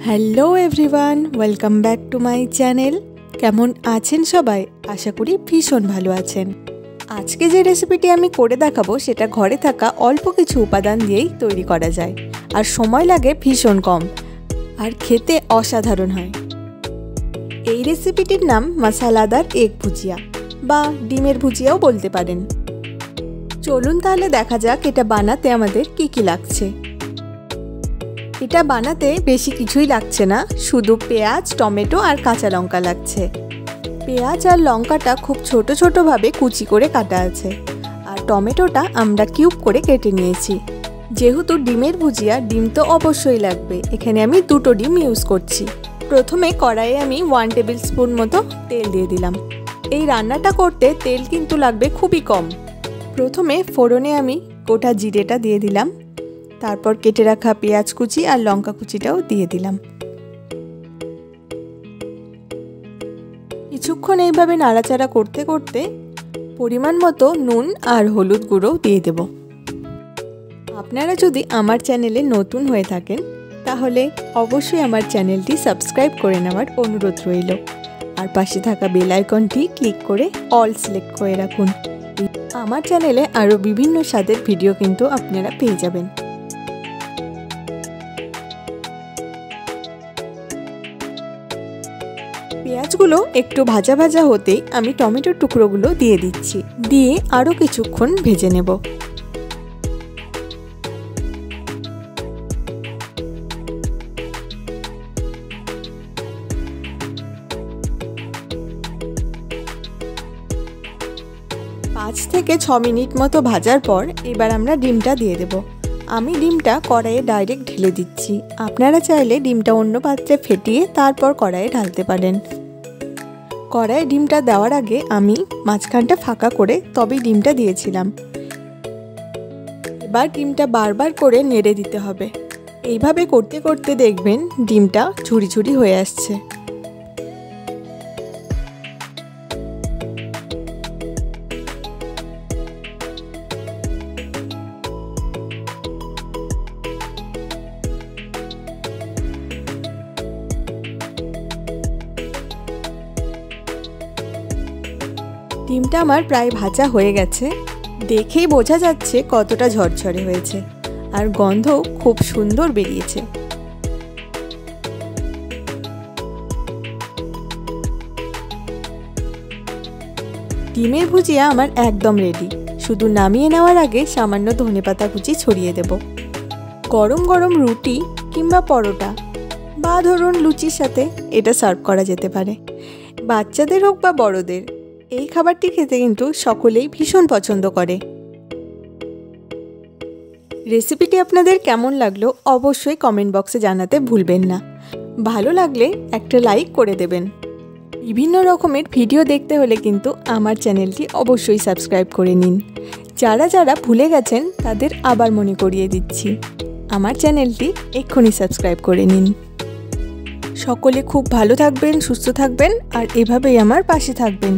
Hello everyone, welcome back to my channel. কেমন আছেন সবাই? আশা করি ভীষণ ভালো আছেন। আজকে যে রেসিপিটি আমি করে দেখাবো সেটা ঘরে থাকা অল্প কিছু উপাদান দিয়েই তৈরি করা যায়, আর সময় লাগে ভীষণ কম, আর খেতে অসাধারণ হয়। এই রেসিপিটির নাম মশলাদার এগ ভুজিয়া বা ডিমের ভুজিয়াও বলতে পারেন। চলুন তাহলে দেখা যাক এটা বানাতে আমাদের কি কি লাগছে। এটা বানাতে বেশি কিছুই লাগছে না, শুধু পেঁয়াজ, টমেটো আর কাঁচা লঙ্কা লাগছে। পেঁয়াজ আর লঙ্কাটা খুব ছোট ছোটোভাবে কুচি করে কাটা আছে, আর টমেটোটা আমরা কিউব করে কেটে নিয়েছি। যেহেতু ডিমের ভুজিয়া, ডিম তো অবশ্যই লাগবে। এখানে আমি 2টো ডিম ইউজ করছি। প্রথমে কড়াইয়ে আমি 1 টেবিল স্পুন মতো তেল দিয়ে দিলাম। এই রান্নাটা করতে তেল কিন্তু লাগবে খুবই কম। প্রথমে ফোড়নে আমি গোটা জিরেটা দিয়ে দিলাম, তারপর কেটে রাখা পেঁয়াজ কুচি আর লঙ্কা কুচিটাও দিয়ে দিলাম। কিছুক্ষণ এইভাবে নাড়াচাড়া করতে করতে পরিমাণ মতো নুন আর হলুদ গুঁড়ো দিয়ে দেব। আপনারা যদি আমার চ্যানেলে নতুন হয়ে থাকেন তাহলে অবশ্যই আমার চ্যানেলটি সাবস্ক্রাইব করে নেওয়ার অনুরোধ রইল, আর পাশে থাকা বেল আইকনটি ক্লিক করে অল সিলেক্ট করে রাখুন। আমার চ্যানেলে আরও বিভিন্ন স্বাদের ভিডিও কিন্তু আপনারা পেয়ে যাবেন। পেঁয়াজগুলো একটু ভাজা ভাজা হতেই আমি টমেটোর টুকরোগুলো দিয়ে দিচ্ছি, দিয়ে আরও কিছুক্ষণ ভেজে নেব। পাঁচ থেকে 6 মিনিট মতো ভাজার পর এবার আমরা ডিমটা দিয়ে দেব। আমি ডিমটা কড়াইয়ে ডাইরেক্ট ঢেলে দিচ্ছি। আপনারা চাইলে ডিমটা অন্য পাত্রে ফেটিয়ে তারপর কড়াইয়ে ঢালতে পারেন। কড়াইয়ে ডিমটা দেওয়ার আগে আমি মাঝখানটা ফাঁকা করে তবেই ডিমটা দিয়েছিলাম। এবার ডিমটা বারবার করে নেড়ে দিতে হবে। এইভাবে করতে করতে দেখবেন ডিমটা ঝুড়ি ঝুড়ি হয়ে আসছে। ডিমটা আমার প্রায় ভাজা হয়ে গেছে, দেখেই বোঝা যাচ্ছে কতটা ঝরঝরে হয়েছে, আর গন্ধ খুব সুন্দর বেরিয়েছে। ডিমের ভুজিয়া আমার একদম রেডি। শুধু নামিয়ে নেওয়ার আগে সামান্য ধনেপাতা কুচি ছড়িয়ে দেব। গরম গরম রুটি কিংবা পরোটা বা ধরুন লুচির সাথে এটা সার্ভ করা যেতে পারে। বাচ্চাদের হোক বা বড়দের, এই খাবারটি খেতে কিন্তু সকলেই ভীষণ পছন্দ করে। রেসিপিটি আপনাদের কেমন লাগলো অবশ্যই কমেন্ট বক্সে জানাতে ভুলবেন না। ভালো লাগলে একটা লাইক করে দেবেন। বিভিন্ন রকমের ভিডিও দেখতে হলে কিন্তু আমার চ্যানেলটি অবশ্যই সাবস্ক্রাইব করে নিন। যারা যারা ভুলে গেছেন তাদের আবার মনে করিয়ে দিচ্ছি, আমার চ্যানেলটি এক্ষুনি সাবস্ক্রাইব করে নিন। সকলে খুব ভালো থাকবেন, সুস্থ থাকবেন, আর এভাবেই আমার পাশে থাকবেন।